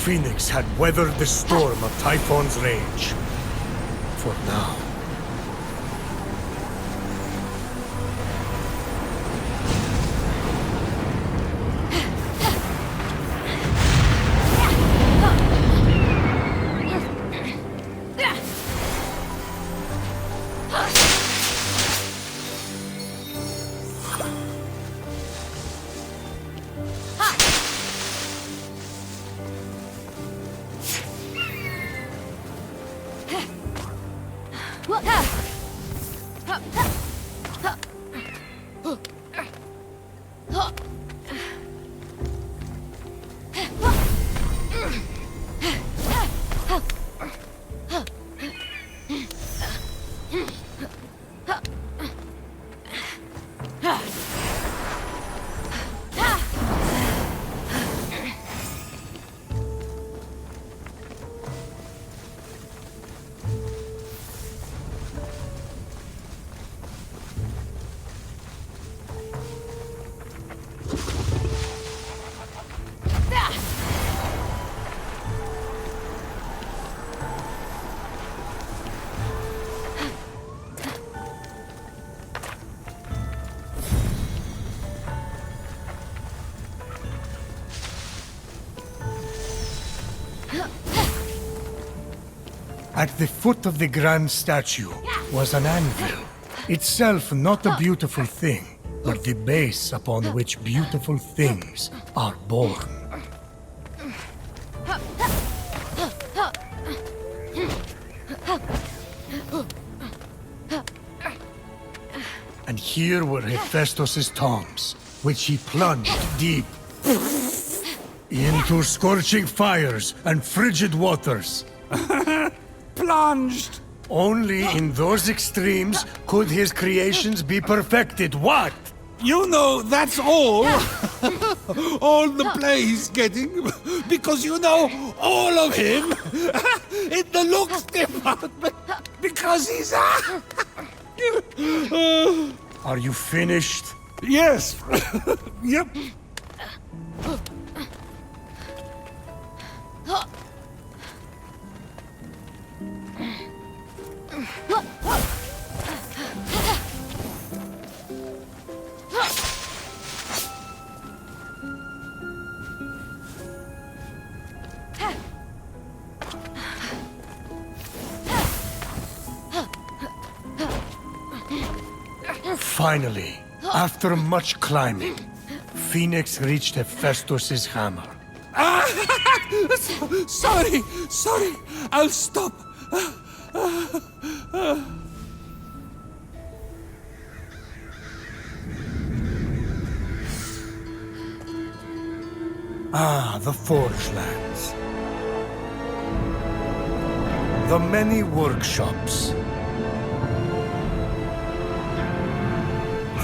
Fenyx had weathered the storm of Typhon's rage. For now. At the foot of the grand statue was an anvil, itself not a beautiful thing, but the base upon which beautiful things are born. And here were Hephaestus' tombs, which he plunged deep into scorching fires and frigid waters. Plunged! Only in those extremes could his creations be perfected. What? You know, that's all. All the play he's getting. Because you know all of him. In the looks department. Because he's... Are you finished? Yes. Yep. Finally, after much climbing, Fenyx reached Hephaestus' hammer. Sorry. I'll stop. Ah, the Forge Lands. The many workshops.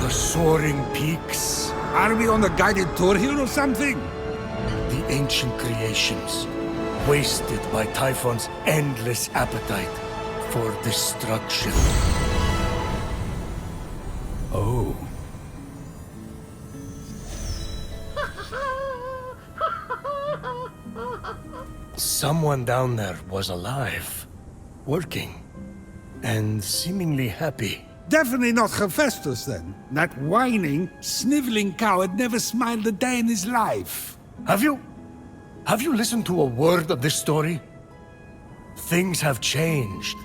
The soaring peaks. Are we on a guided tour here or something? The ancient creations, wasted by Typhon's endless appetite for destruction. Oh. Someone down there was alive, working, and seemingly happy. Definitely not Hephaestus, then. That whining, sniveling coward never smiled a day in his life. Have you listened to a word of this story? Things have changed.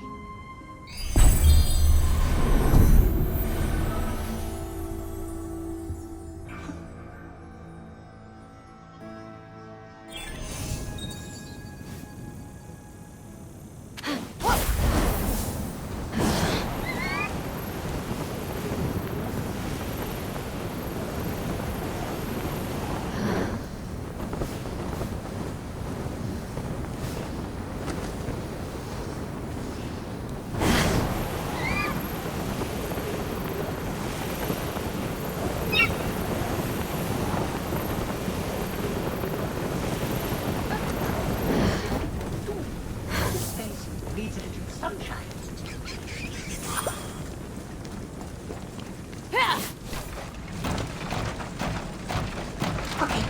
Okay,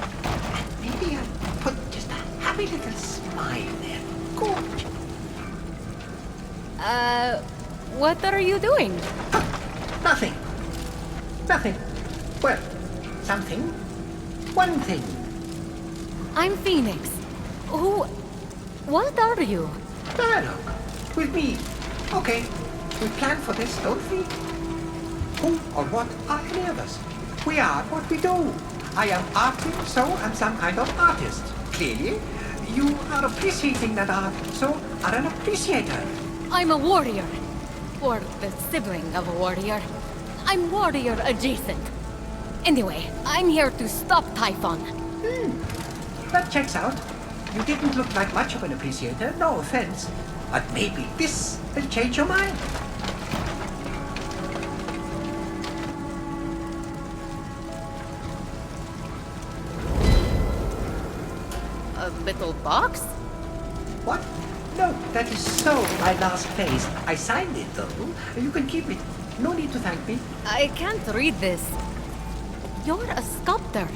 maybe I'll put just a happy little What are you doing? Nothing. Nothing. Well, something. One thing. I'm Fenyx. Who... What are you? Dialogue. With me. Okay. We planned for this, don't we? Who or what are any of us? We are what we do. I am arting, so I'm some kind of artist. Clearly, you are appreciating that art, so are an appreciator. I'm a warrior. Or the sibling of a warrior. I'm warrior adjacent. Anyway, I'm here to stop Typhon. That checks out. You didn't look like much of an appreciator, no offense. But maybe this will change your mind. A little box? What? No, that is so my last phase. I signed it, though. You can keep it. No need to thank me. I can't read this. You're a sculptor.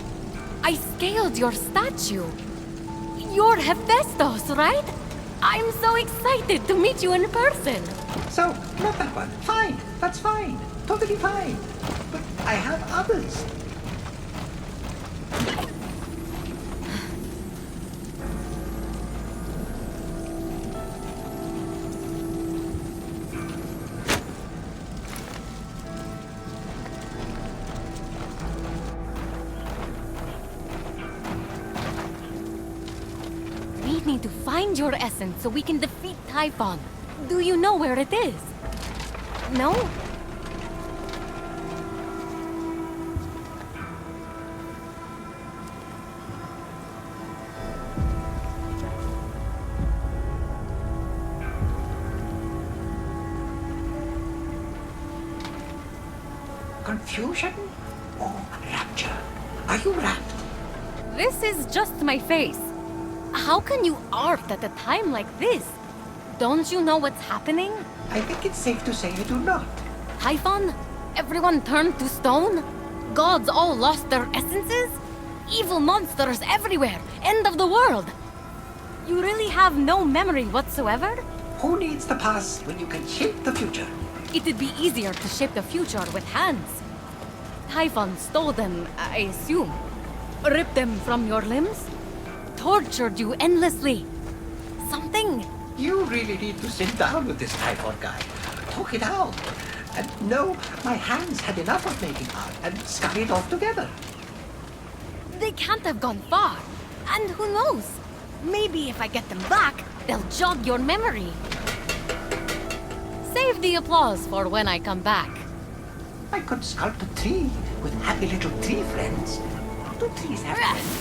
I scaled your statue. You're Hephaestus, right? I'm so excited to meet you in person. So, not that one. Fine. That's fine. Totally fine. But I have others. We need to find your essence so we can defeat Typhon. Do you know where it is? No? Confusion or rapture? Are you rapt? This is just my face. How can you art at a time like this? Don't you know what's happening? I think it's safe to say I do not. Typhon? Everyone turned to stone? Gods all lost their essences? Evil monsters everywhere! End of the world! You really have no memory whatsoever? Who needs the past when you can shape the future? It'd be easier to shape the future with hands. Typhon stole them, I assume. Ripped them from your limbs? Tortured you endlessly. Something... You really need to sit down with this Typhon guy. Talk it out. And no, my hands had enough of making art and scurried off together. They can't have gone far. And who knows? Maybe if I get them back, they'll jog your memory. Save the applause for when I come back. I could sculpt a tree with happy little tree friends. Do trees have friends?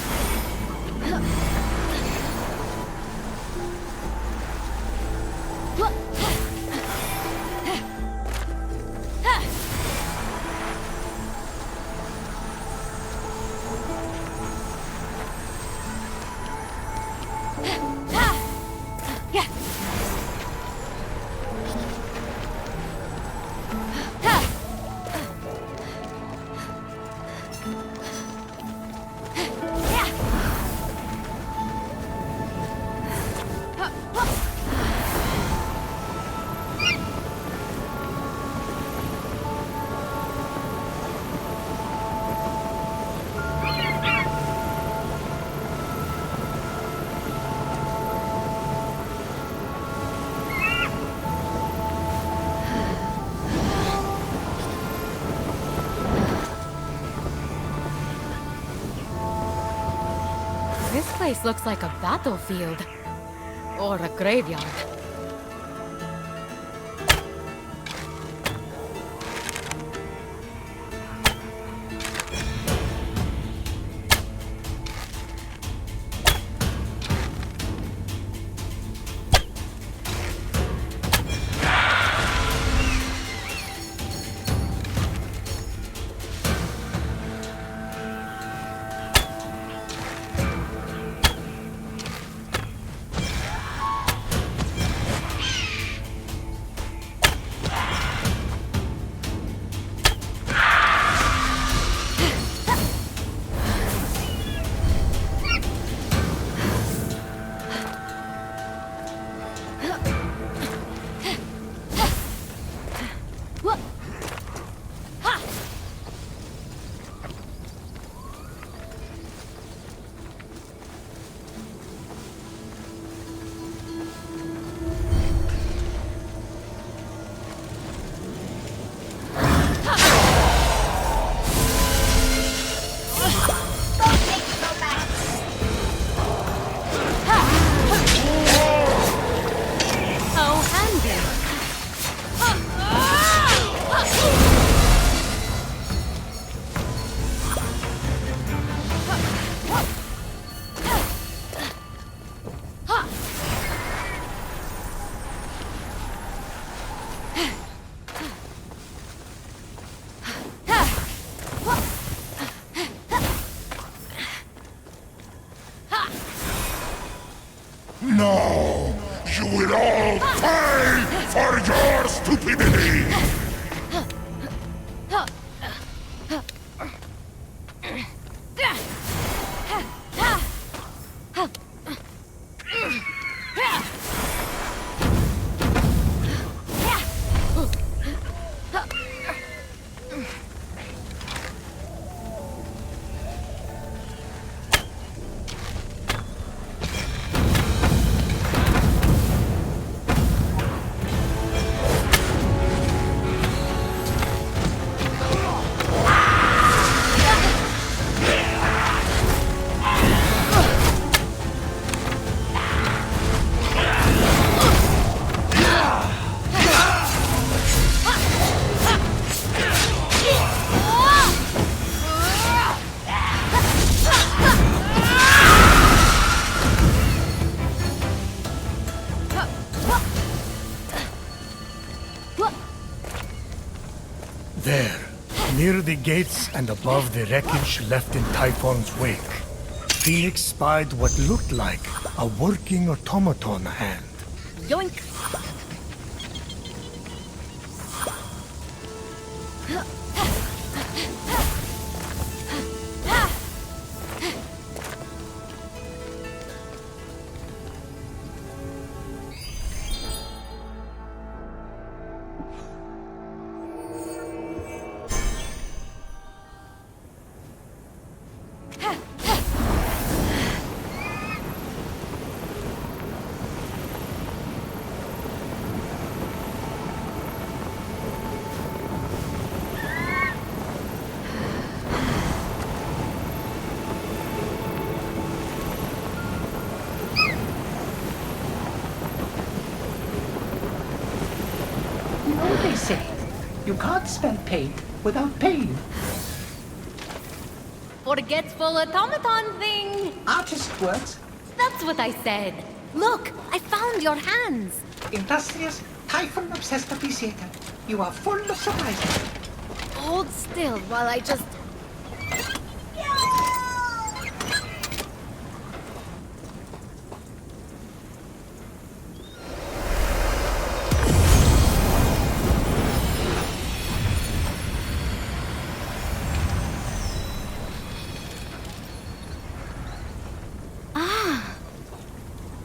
This place looks like a battlefield. Or a graveyard. pay for your stupidity! There, near the gates and above the wreckage left in Typhon's wake, Fenyx spied what looked like a working automaton hand. Yoink! You know what they say? You can't spell pain without pain. Forgetful automaton thing! Artist words, That's what I said. Look, I found your hands. industrious, Typhon-obsessed appreciator. You are full of surprises. Hold still while I just...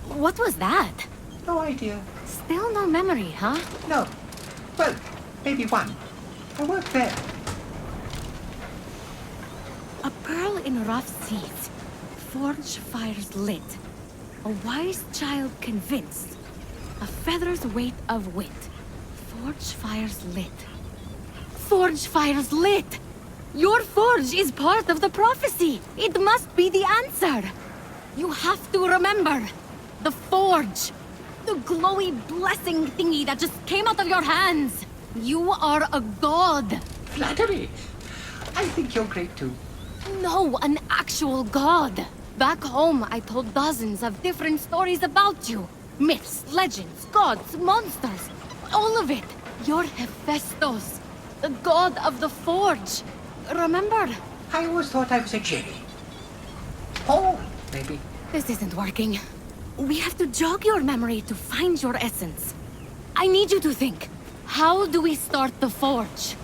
What was that? No idea. Still no memory, huh? No. Well, maybe one. I worked there. A pearl in rough seas. Forge fires lit. A wise child convinced. A feather's weight of wit. Forge fires lit. Forge fires lit! Your forge is part of the prophecy. It must be the answer. You have to remember. The forge. The glowy blessing thingy that just came out of your hands. You are a god. Flattery. I think you're great too. No, an actual god. Back home, I told dozens of different stories about you. Myths, legends, gods, monsters. All of it. You're Hephaestus, the god of the forge. Remember? I always thought I was a Jerry. Paul, maybe. This isn't working. We have to jog your memory to find your essence. I need you to think. How do we start the forge?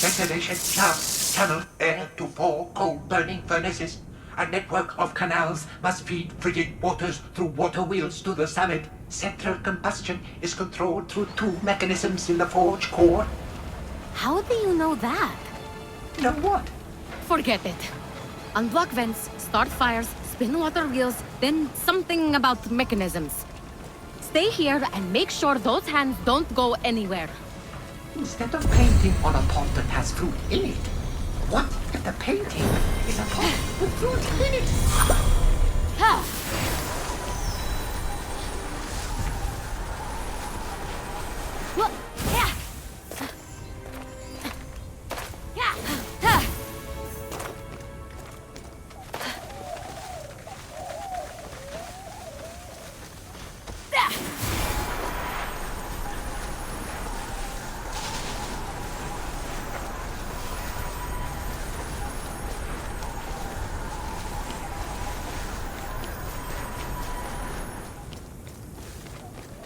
Ventilation, shafts, tunnel, air to pour coal burning furnaces. A network of canals must feed frigid waters through water wheels to the summit. Central combustion is controlled through two mechanisms in the forge core. How do you know that? Know what? Forget it. Unblock vents, start fires, spin water wheels, then something about mechanisms. Stay here and make sure those hands don't go anywhere. Instead of painting on a pot that has fruit in it, what if the painting is a pot with fruit in it? Ha! Wha- yeah. Yeah. Ha!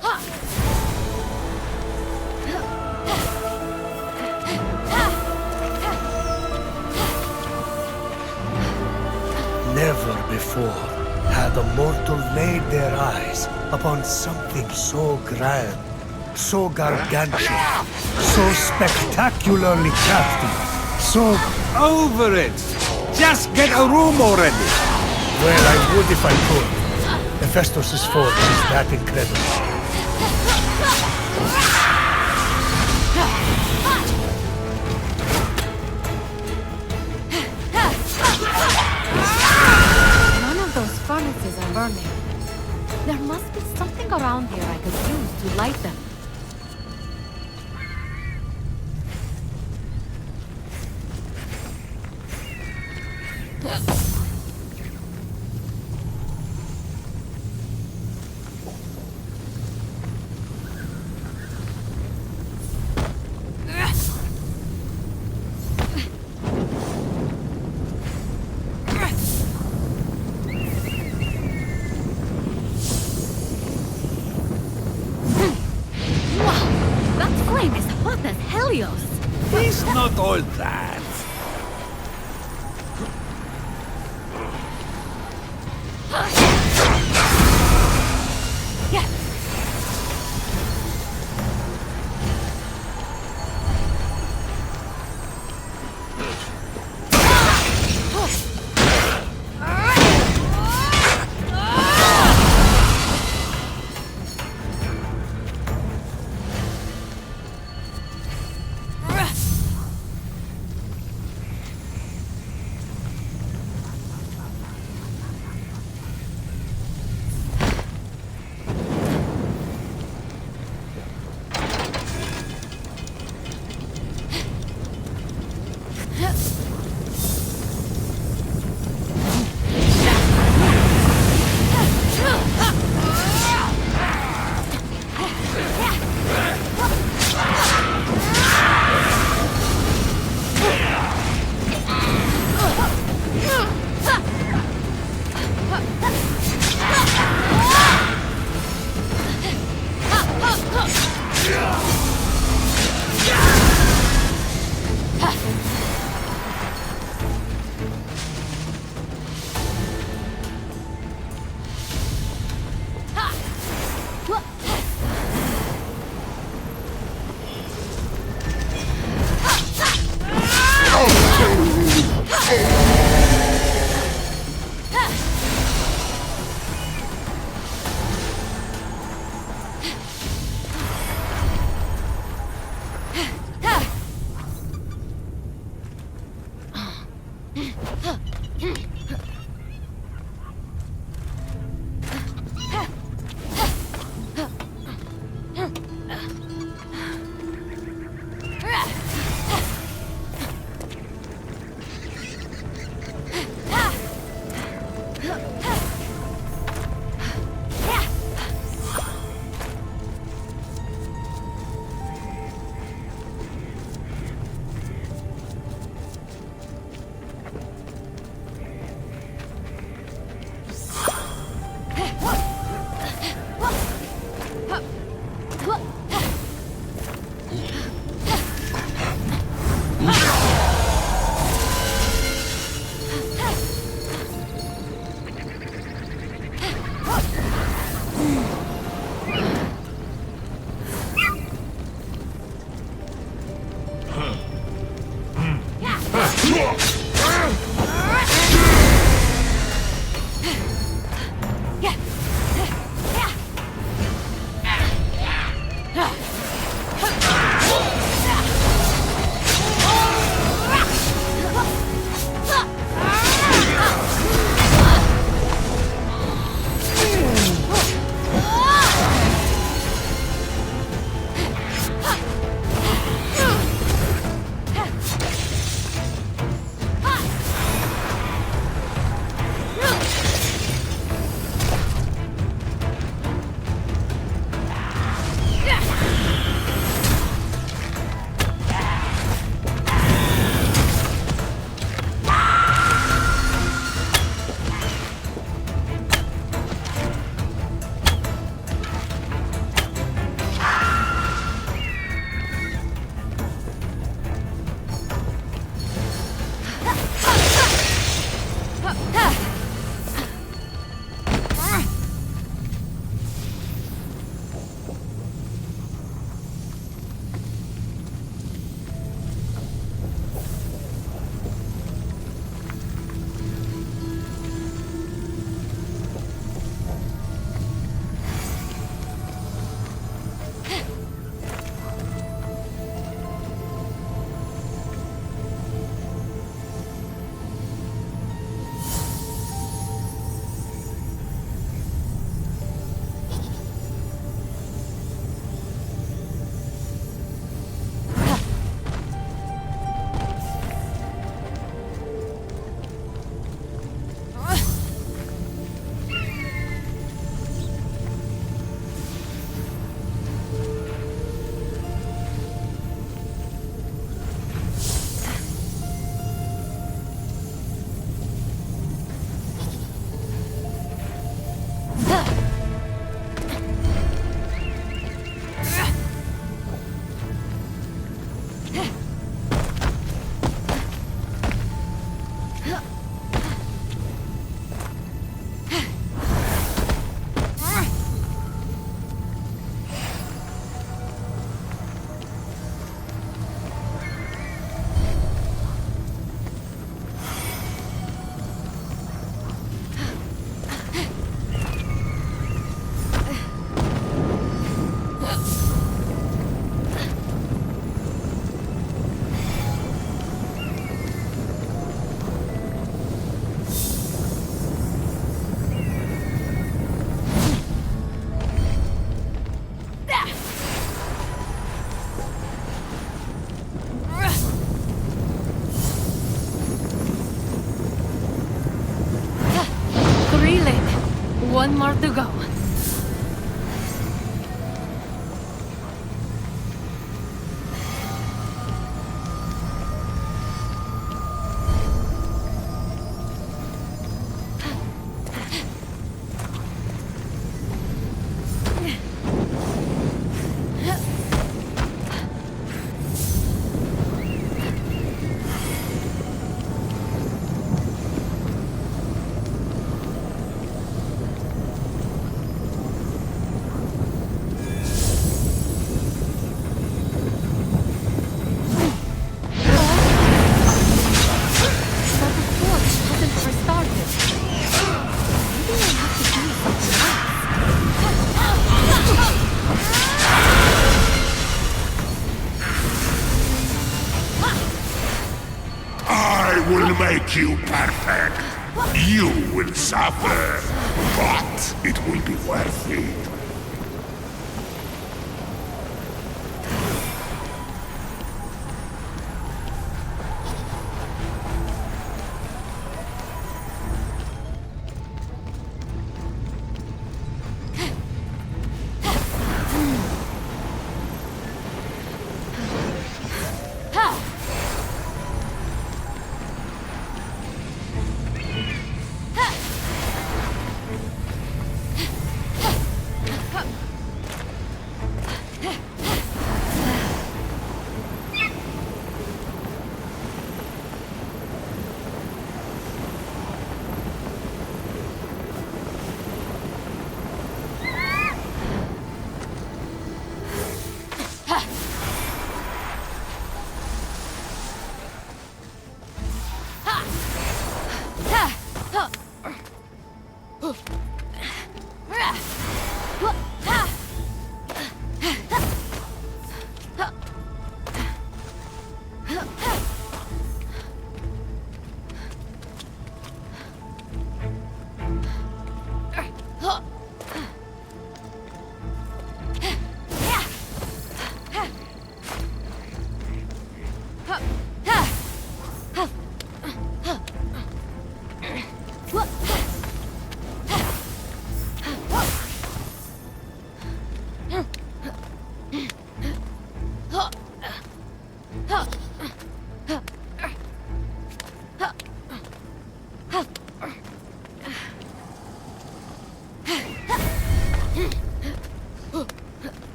Ha! Never before had a mortal laid their eyes upon something so grand, so gargantuan, so spectacularly crafty, so... Over it! Just get a room already! Well, I would if I could. Hephaestus' forge is that incredible. None of those furnaces are burning. There must be something around here I could use to light them. It's not all that. got to go. I will make you perfect. You will suffer, but it will be worth it.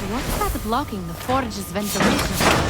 What's that blocking the forge's ventilation?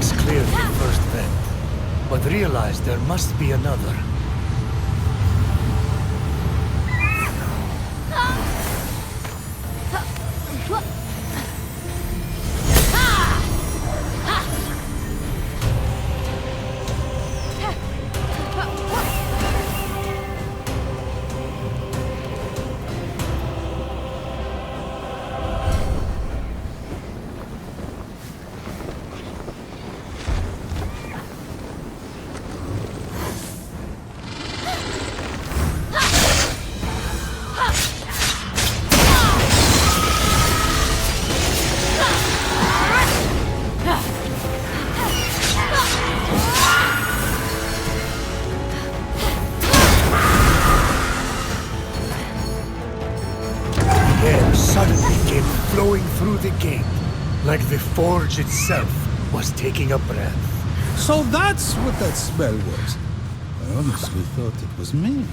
Cleared the first vent, but realized there must be another. suddenly came flowing through the gate, like the forge itself was taking a breath. So that's what that smell was. I honestly thought it was me.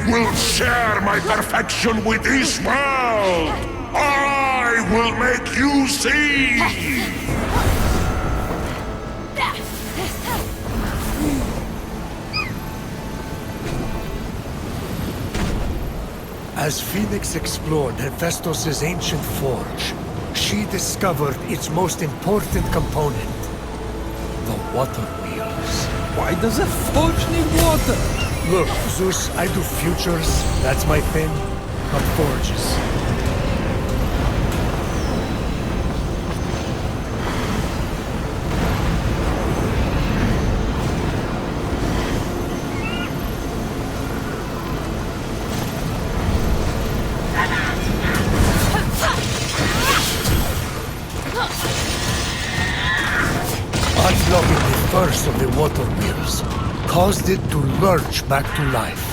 Will share my perfection with this world! I will make you see! As Fenyx explored Hephaestus' ancient forge, she discovered its most important component, the water wheels. Why does a forge need water? Look, Zeus, I do futures, that's my thing, not forges. Unlocking the first of the water wheels caused it to lurch back to life.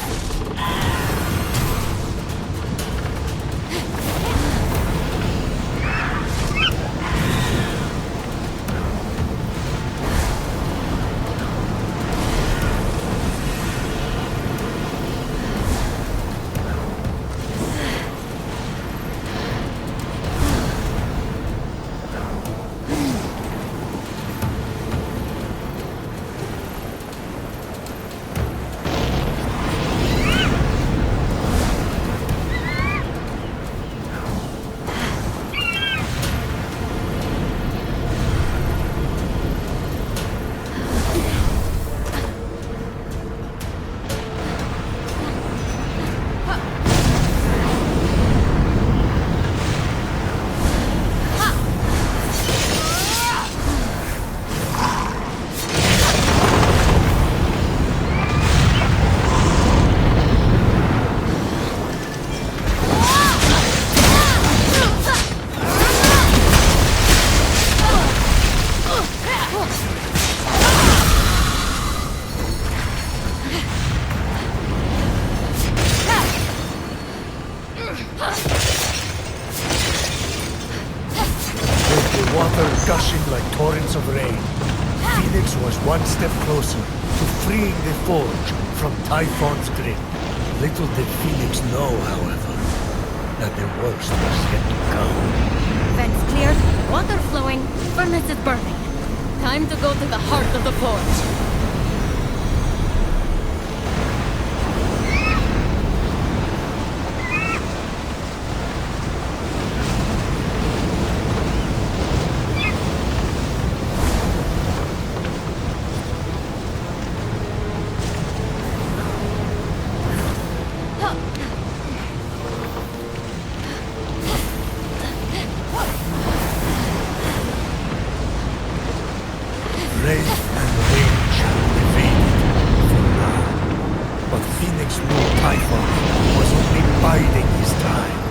Gushing like torrents of rain, Fenyx was one step closer to freeing the forge from Typhon's grip. Little did Fenyx know, however, that the worst was yet to come. Vents cleared, water flowing, furnace is burning. Time to go to the heart of the forge. small Typhon was only biding his time.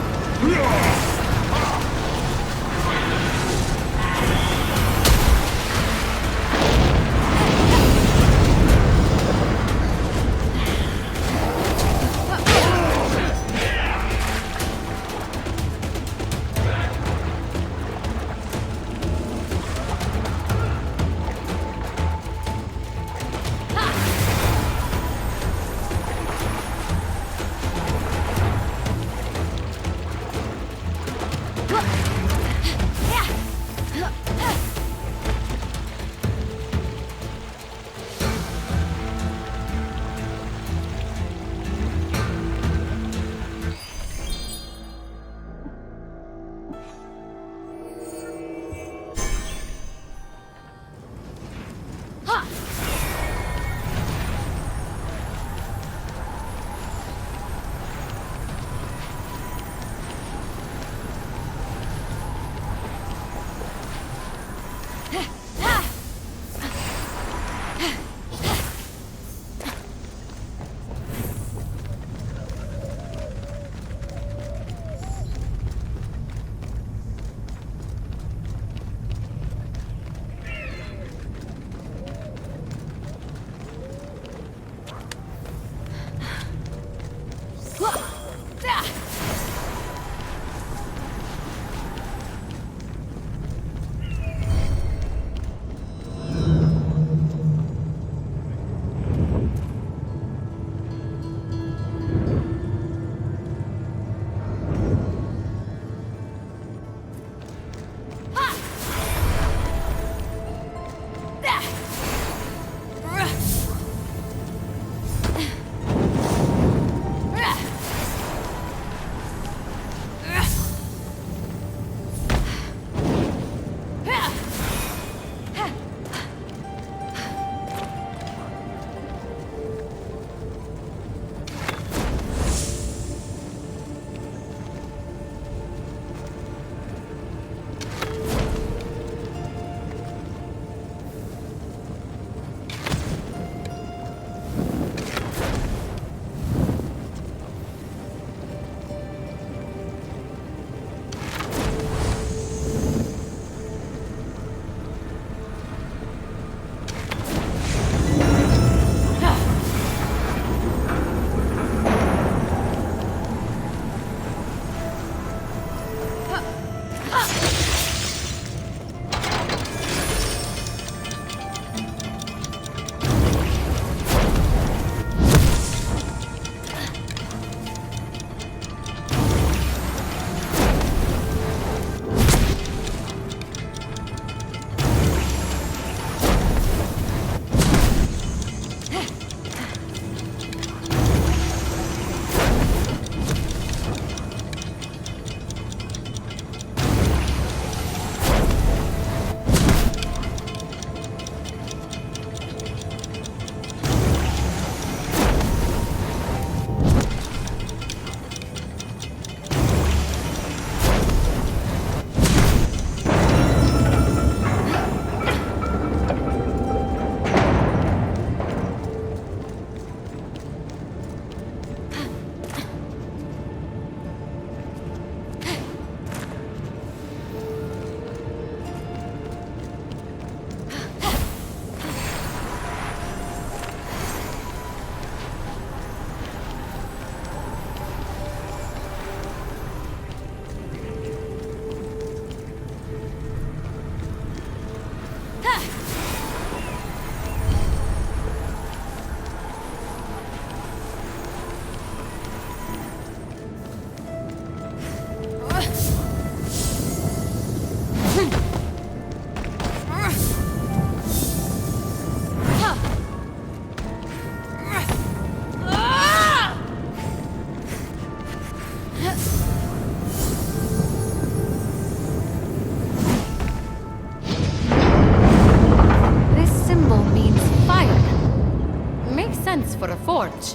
for a forge.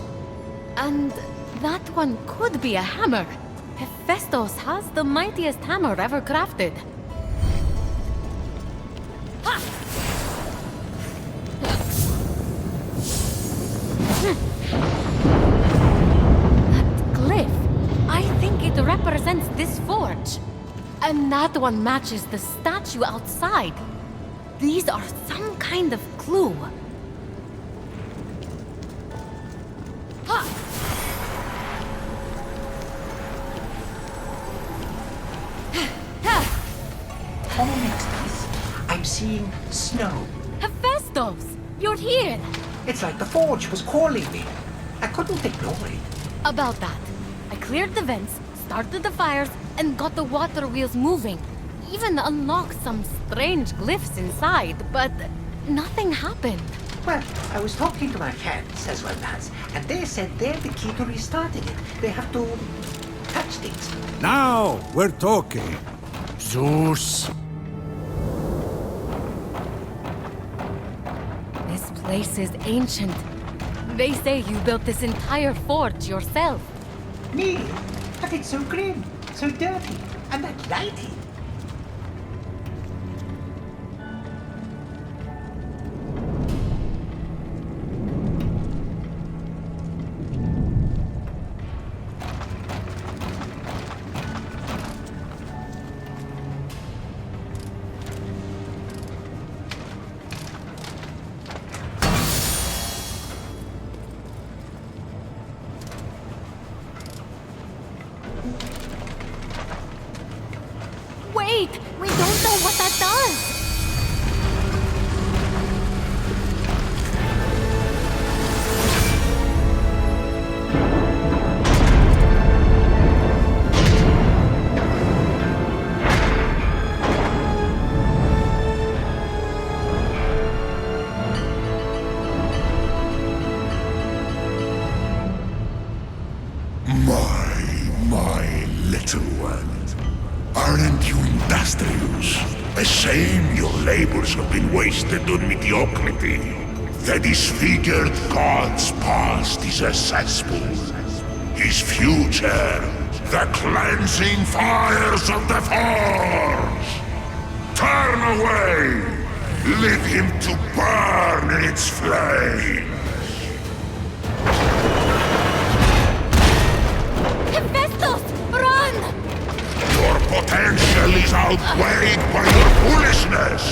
And that one could be a hammer. Hephaestus has the mightiest hammer ever crafted. Ha! forge. And that one matches the statue outside. These are some kind of clue. Oh, next to this, I'm seeing snow. Hephaestus, you're here. It's like the forge was calling me. I couldn't ignore it. About that, I cleared the vents, started the fires, and got the water wheels moving. Even unlocked some strange glyphs inside, but nothing happened. Well, I was talking to my friends as well as, and they said they're the key to restarting it. They have to touch things. Now we're talking. Zeus. This place is ancient. They say you built this entire forge yourself. Me? But it's so grim, so dirty, and that lighting. Wait! We don't know what that does! My little one. Aren't you industrious? A shame your labors have been wasted on mediocrity. The disfigured god's past is a cesspool. His future, the cleansing fires of the forge. Turn away! Leave him to burn in its flame. Hephaestus! Run! Your potential is outweighed by your foolishness.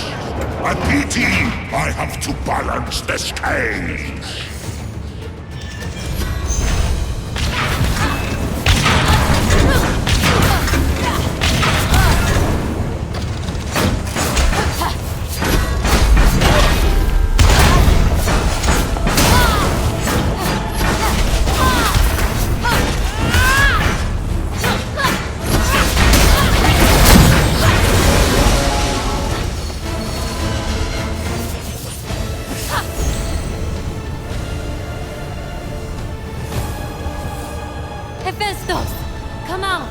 A pity I have to balance the scales. Hephaestus! Come out!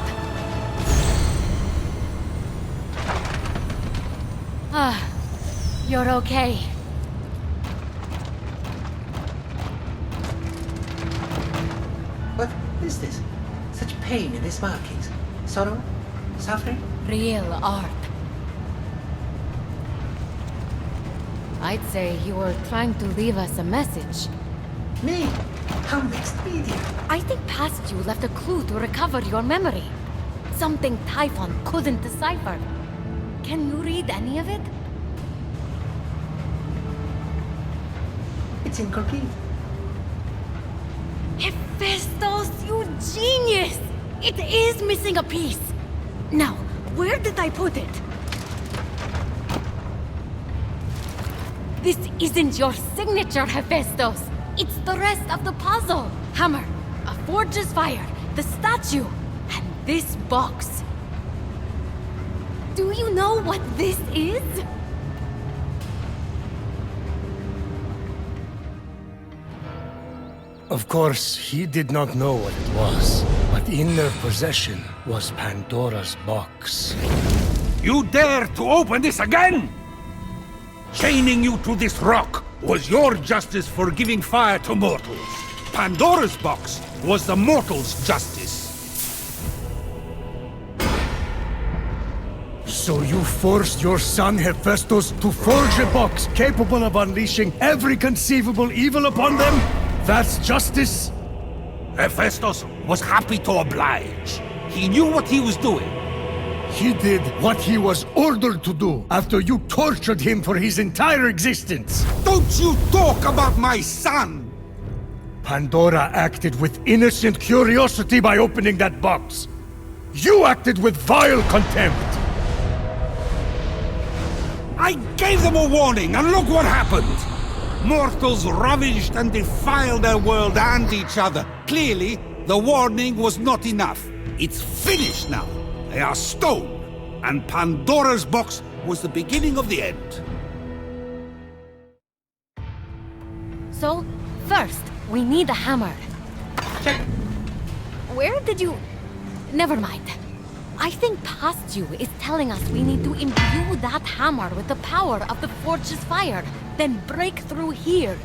You're okay. What is this? Such pain in these markings. Sorrow? Suffering? Real art. I'd say you were trying to leave us a message. Me? How mixed media? I think past you left a clue to recover your memory. Something Typhon couldn't decipher. Can you read any of it? It's incomplete. Hephaestus, you genius! It is missing a piece. Now, where did I put it? This isn't your signature, Hephaestus. It's the rest of the puzzle. Hammer, a forge's fire, the statue, and this box. Do you know what this is? Of course, he did not know what it was, but in their possession was Pandora's box. You dare to open this again? Chaining you to this rock was your justice for giving fire to mortals. Pandora's box was the mortals' justice. So you forced your son Hephaestus to forge a box capable of unleashing every conceivable evil upon them? That's justice? Hephaestus was happy to oblige. He knew what he was doing. He did what he was ordered to do after you tortured him for his entire existence. Don't you talk about my son! Pandora acted with innocent curiosity by opening that box. You acted with vile contempt. I gave them a warning, and look what happened! Mortals ravaged and defiled their world and each other. Clearly, the warning was not enough. It's finished now. They are stone. And Pandora's box was the beginning of the end. So, first, we need a hammer. Check. Where did you... Never mind. I think past you is telling us we need to imbue that hammer with the power of the forge's fire, then break through here.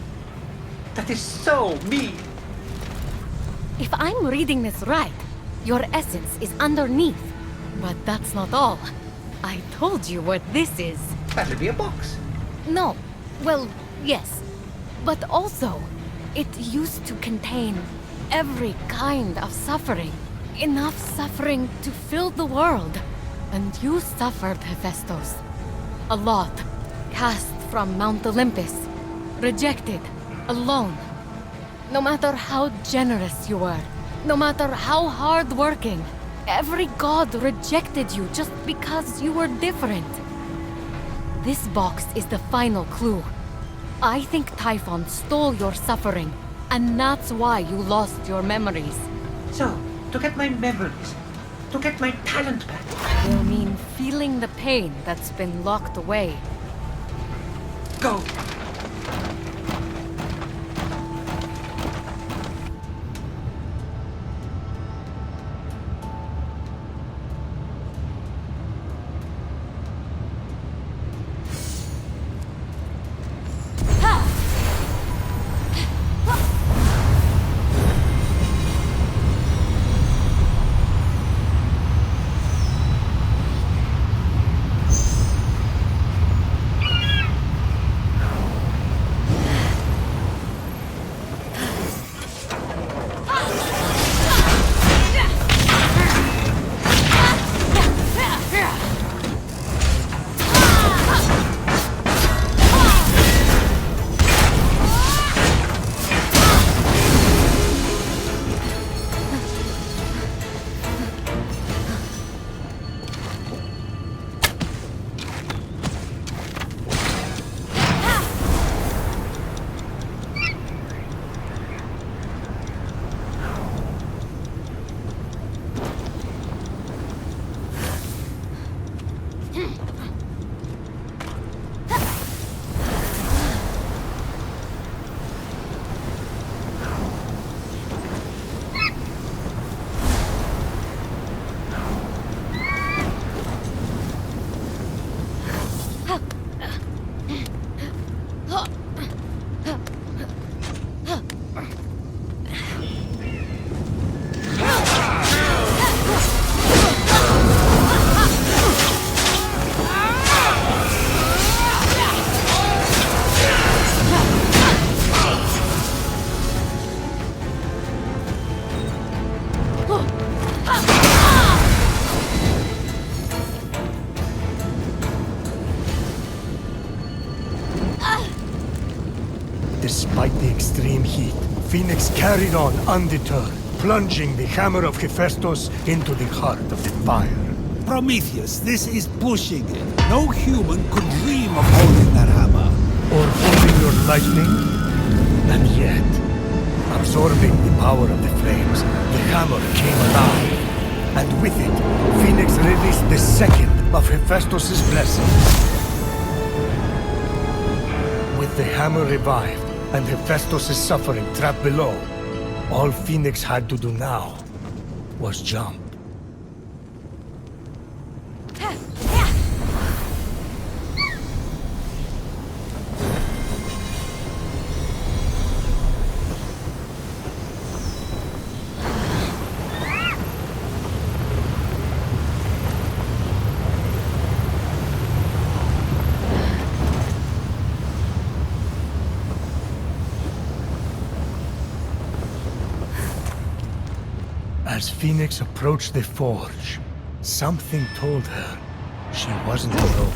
That is so me. If I'm reading this right, your essence is underneath. But that's not all. I told you what this is. That'll be a box. No. Well, yes. But also, it used to contain every kind of suffering. Enough suffering to fill the world. And you suffered, Hephaestus. A lot. Cast from Mount Olympus. Rejected. Alone. No matter how generous you were. No matter how hard-working. Every god rejected you just because you were different. This box is the final clue. I think Typhon stole your suffering, and that's why you lost your memories. So, to get my memories, to get my talent back. Will mean feeling the pain that's been locked away. Go. Despite the extreme heat, Fenyx carried on undeterred, plunging the hammer of Hephaestus into the heart of the fire. Prometheus, this is pushing it. No human could dream of holding that hammer. Or holding your lightning. And yet, absorbing the power of the flames, the hammer came alive. And with it, Fenyx released the second of Hephaestus' blessings. With the hammer revived, and Hephaestus' suffering trapped below, all Fenyx had to do now was jump. As Fenyx approached the forge, Something told her she wasn't alone.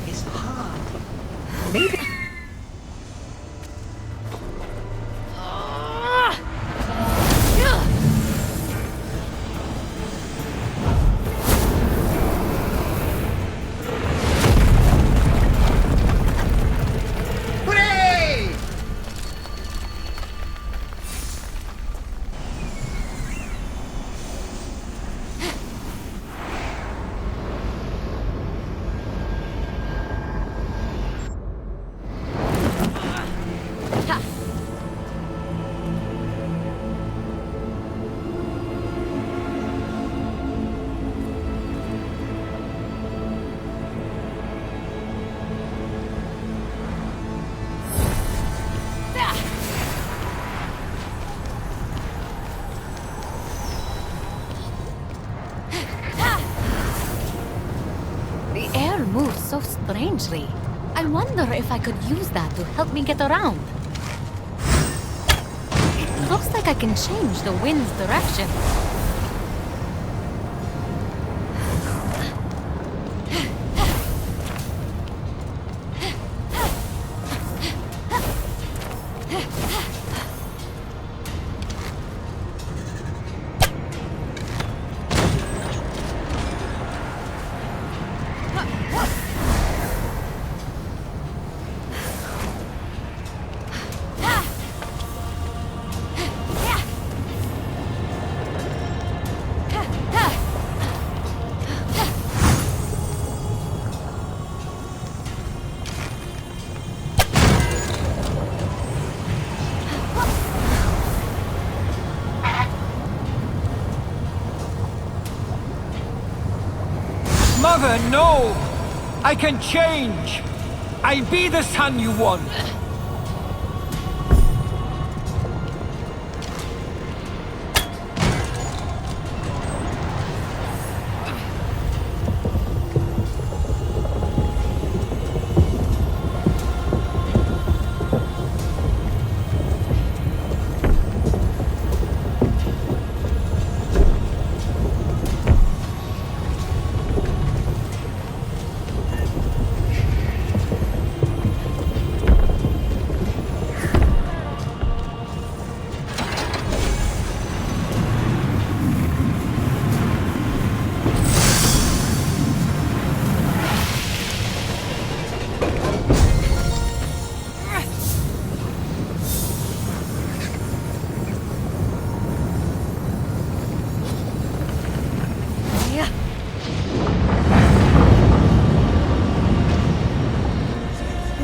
It's hard. Maybe. Hooray! The air moves so strangely. I wonder if I could use that to help me get around. It looks like I can change the wind's direction. Mother, no! I can change! I'll be the son you want!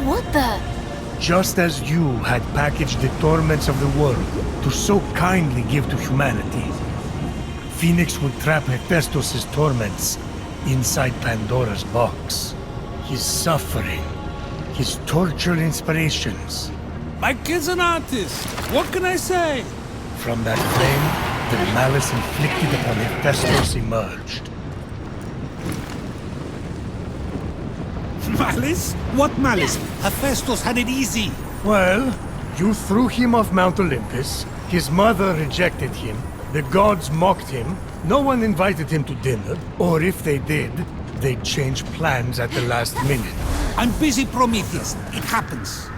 What the? Just as you had packaged the torments of the world to so kindly give to humanity, Fenyx would trap Hephaestus' torments inside Pandora's box. His suffering, his tortured inspirations. My kid's an artist. What can I say? From that flame, the malice inflicted upon Hephaestus emerged. Malice? What malice? Hephaestus had it easy. Well, you threw him off Mount Olympus, his mother rejected him, The gods mocked him, no one invited him to dinner, or if they did, they'd change plans at the last minute. I'm busy, Prometheus. It happens.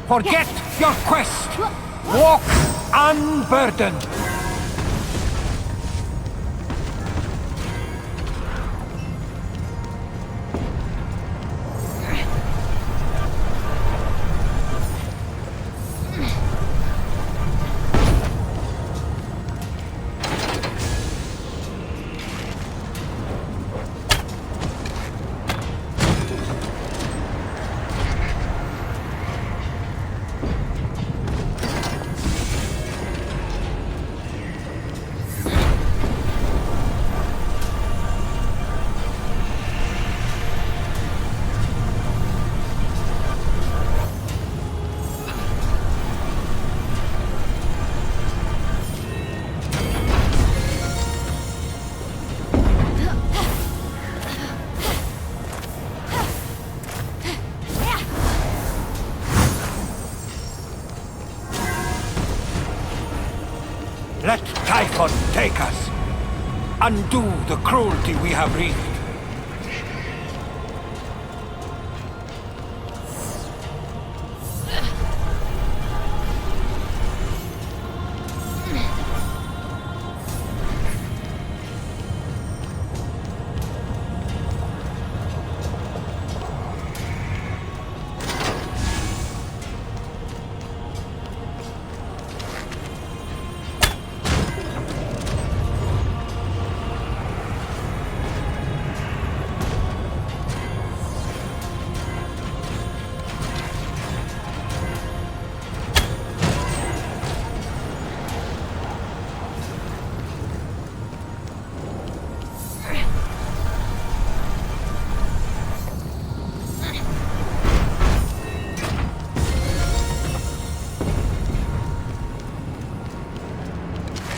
Forget your quest! Walk unburdened! Let Typhon take us. Undo the cruelty we have wreaked.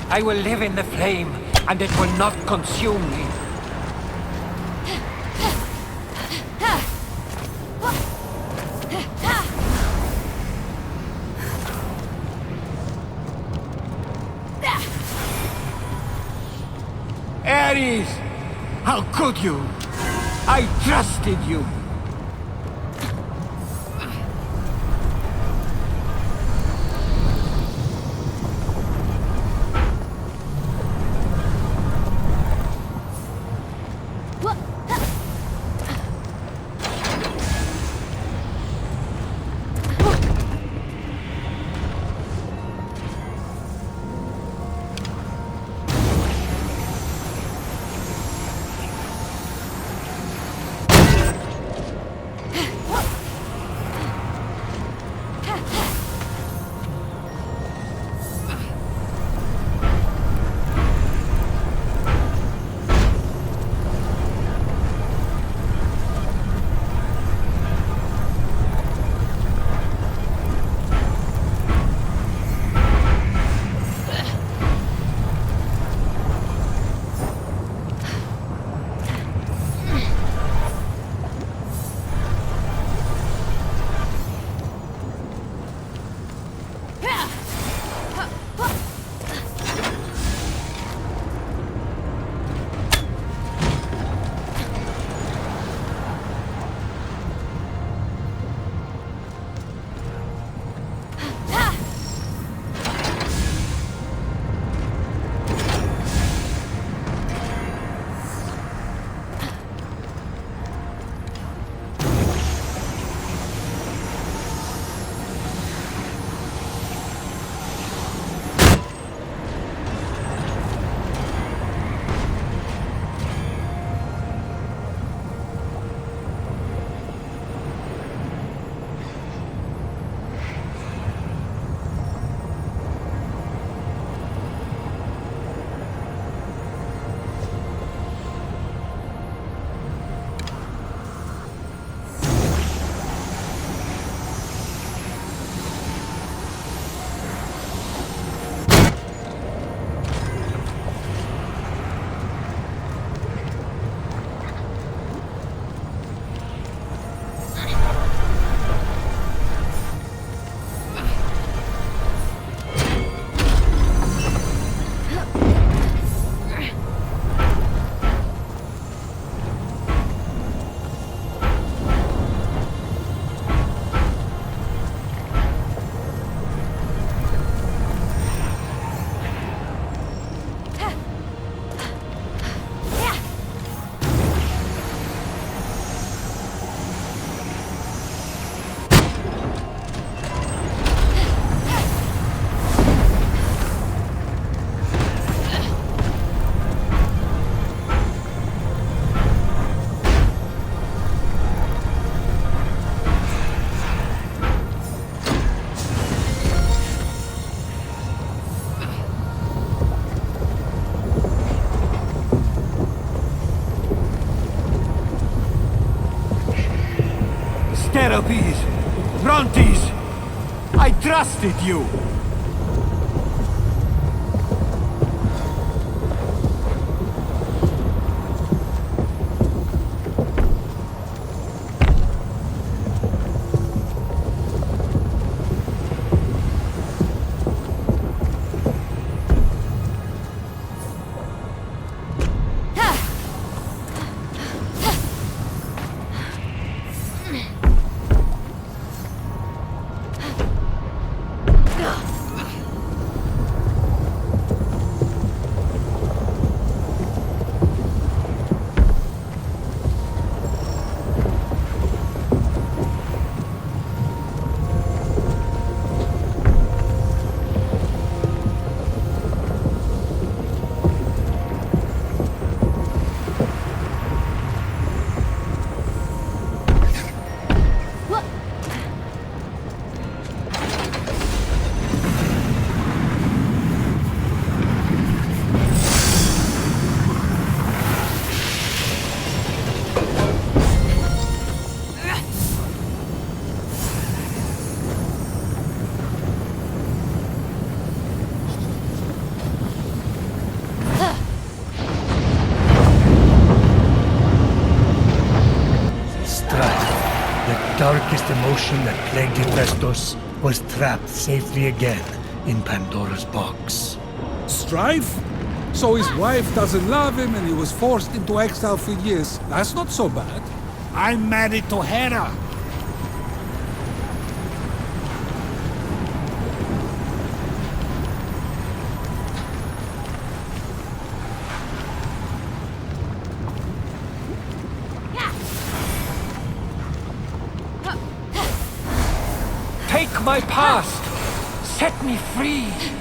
I will live in the flame, and it will not consume me. Ares! How could you? I trusted you! therapies, Brontes. I trusted you. darkest emotion that plagued Hephaestus was trapped safely again in Pandora's box. Strife? So his wife doesn't love him and he was forced into exile for years. That's not so bad. I'm married to Hera. Take my past! Set me free!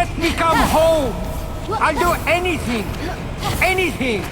Let me come home! I'll do anything! Anything!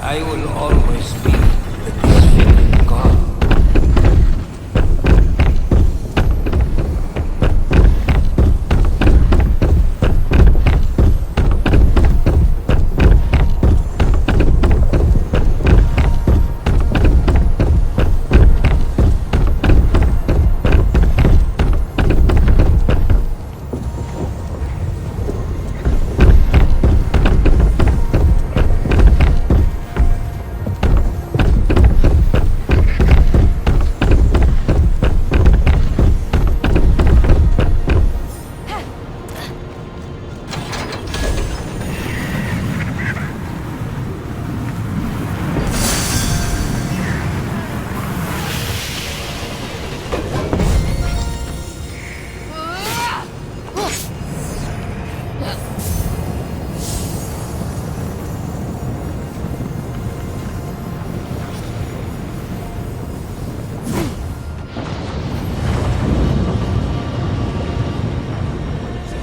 I will always be the disfigured god.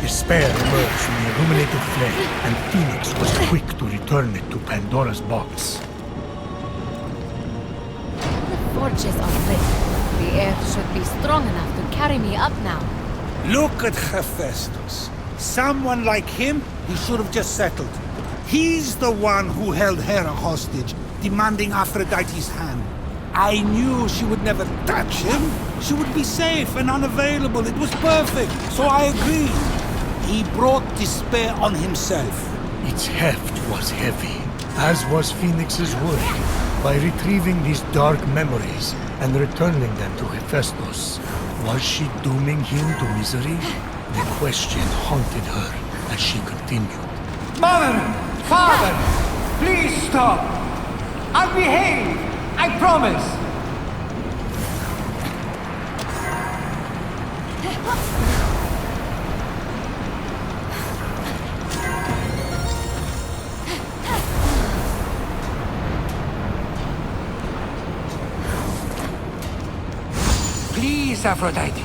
Despair emerged from the illuminated flame, and Fenyx was quick to return it to Pandora's box. The forges are lit. The earth should be strong enough to carry me up now. Look at Hephaestus. Someone like him, he should have just settled. He's the one who held Hera hostage, demanding Aphrodite's hand. I knew she would never touch him. She would be safe and unavailable. It was perfect, so I agreed. He brought despair on himself. Its heft was heavy, as was Fenyx's work. By retrieving these dark memories and returning them to Hephaestus, was she dooming him to misery? The question haunted her as she continued. Mother! Father! Please stop! I'll behave! I promise! Please, Aphrodite.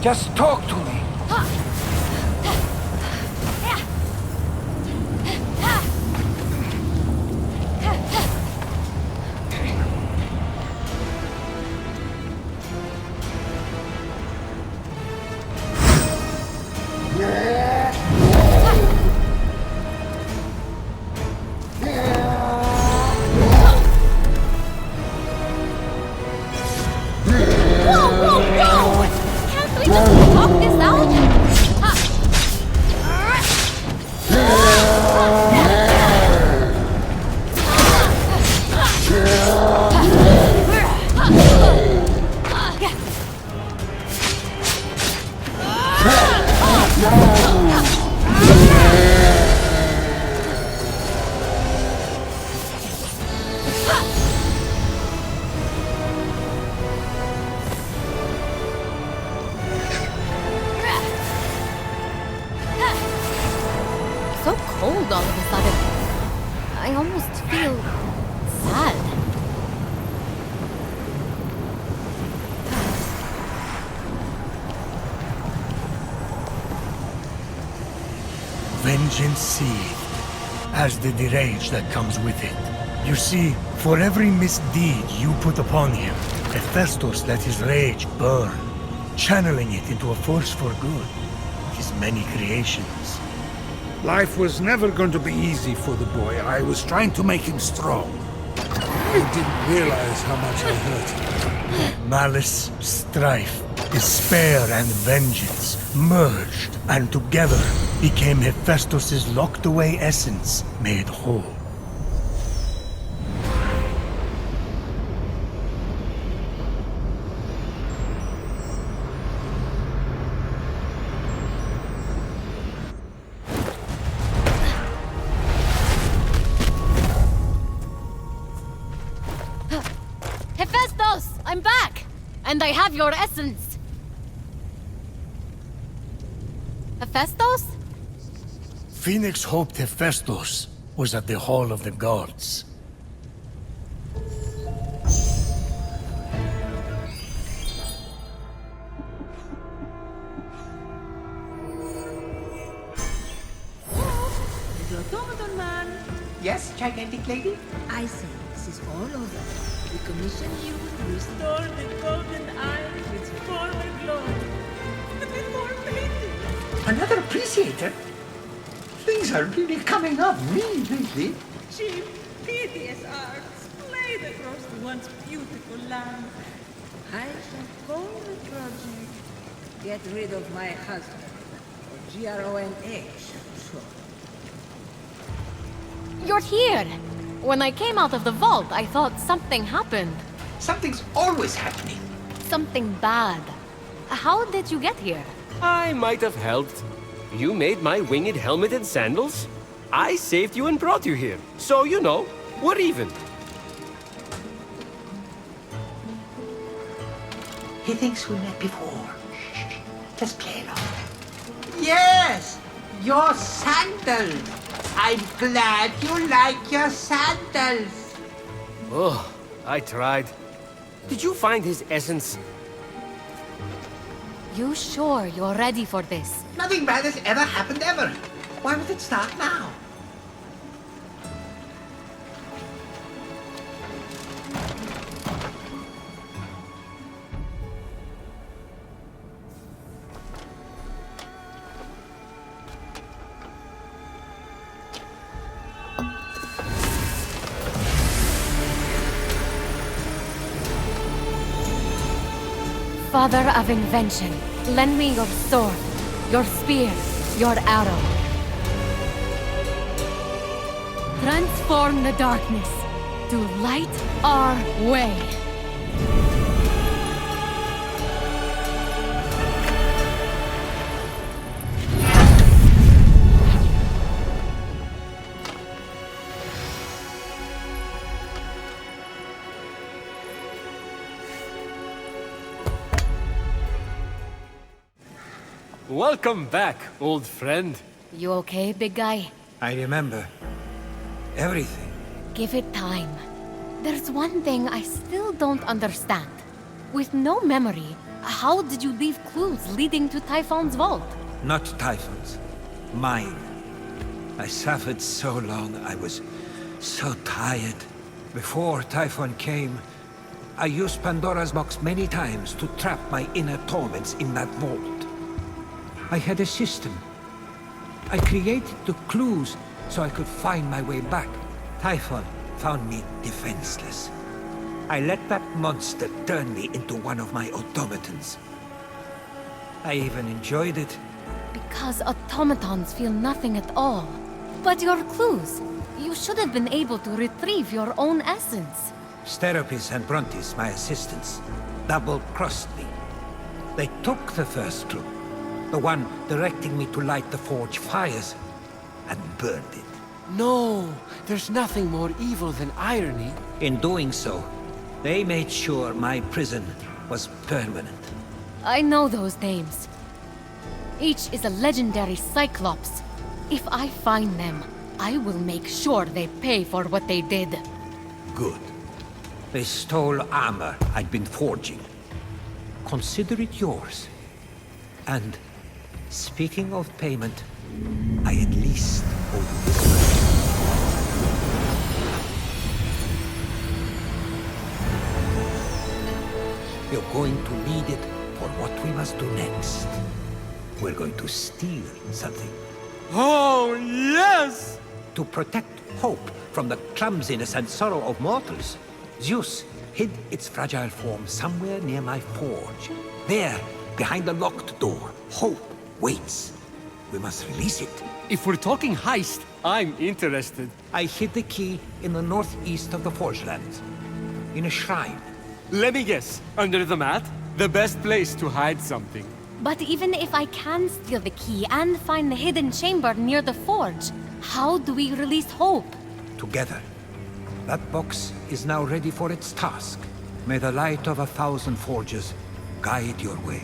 Just talk to me. So cold all of a sudden. I almost feel sad. Vengeance seethed, as did the rage that comes with it. You see, for every misdeed you put upon him, Hephaestus let his rage burn, channeling it into a force for good. His many creations. Life was never going to be easy for the boy. I was trying to make him strong. I didn't realize how much I hurt him. Malice, strife, despair, and vengeance merged, and together became Hephaestus's locked-away essence made whole. Hephaestus! I'm back! And I have your essence! Hephaestus? Fenyx hoped Hephaestus was at the Hall of the Gods. Yes, gigantic lady? I say this is all over. We commission you to restore the golden eye to its former glory. A bit more painting. Another appreciator? Things are really coming up me lately. Cheap, piteous arts played across the once beautiful land. I shall call the project Get Rid of My Husband. Or GRONH, sure. You're here! When I came out of the vault, I thought something happened. Something's always happening. Something bad. How did you get here? I might have helped. You made my winged helmet and sandals. I saved you and brought you here. So, you know, we're even. He thinks we met before. Shh. Let's play along. Yes! Your sandals! I'm glad you like your sandals. Oh, I tried. Did you find his essence? You sure you're ready for this? Nothing bad has ever happened ever. Why would it start now? Father of invention, lend me your sword, your spear, your arrow. Transform the darkness to light our way. Welcome back, old friend. You okay, big guy? I remember everything. Give it time. There's one thing I still don't understand. With no memory, how did you leave clues leading to Typhon's vault? Not Typhon's. Mine. I suffered so long, I was so tired. Before Typhon came, I used Pandora's box many times to trap my inner torments in that vault. I had a system. I created the clues so I could find my way back. Typhon found me defenseless. I let that monster turn me into one of my automatons. I even enjoyed it. Because automatons feel nothing at all. But your clues, you should have been able to retrieve your own essence. Steropis and Brontes, my assistants, double-crossed me. They took the first clue, the one directing me to light the forge fires, and burned it. No, there's nothing more evil than irony. In doing so, they made sure my prison was permanent. I know those names. Each is a legendary Cyclops. If I find them, I will make sure they pay for what they did. Good. They stole armor I'd been forging. Consider it yours. And, speaking of payment, I at least owe you this much. You're going to need it for what we must do next. We're going to steal something. Oh, yes! To protect hope from the clumsiness and sorrow of mortals, Zeus hid its fragile form somewhere near my forge. There, behind the locked door, hope waits. We must release it. If we're talking heist, I'm interested. I hid the key in the northeast of the Forge Lands, in a shrine. Let me guess, under the mat? The best place to hide something. But even if I can steal the key and find the hidden chamber near the forge, how do we release hope? Together. That box is now ready for its task. May the light of 1,000 forges guide your way.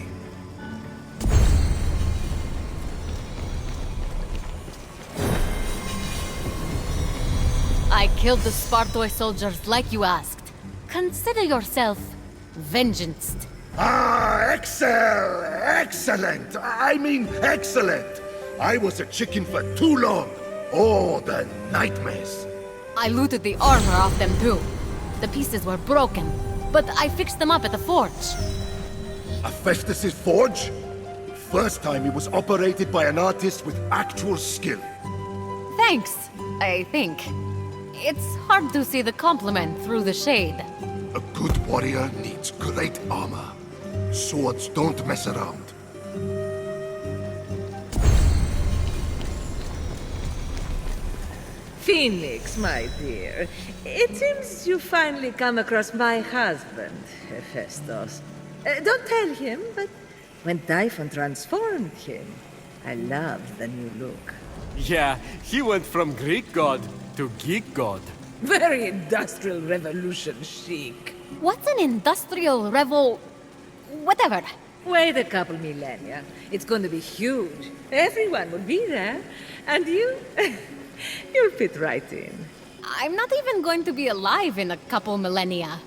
I killed the Spartoi soldiers like you asked. Consider yourself vengeanced. Excellent! I mean, excellent! I was a chicken for too long. Oh, the nightmares. I looted the armor off them too. The pieces were broken, but I fixed them up at the forge. Hephaestus' forge? First time it was operated by an artist with actual skill. Thanks, I think. It's hard to see the compliment through the shade. A good warrior needs great armor. Swords don't mess around. Phoenix, my dear. It seems you finally come across my husband, Hephaestus. Don't tell him, but when Typhon transformed him, I loved the new look. Yeah, he went from Greek god to geek god. Very industrial revolution chic. What's an industrial whatever? Wait a couple millennia. It's going to be huge. Everyone will be there. And you? You'll fit right in. I'm not even going to be alive in a couple millennia.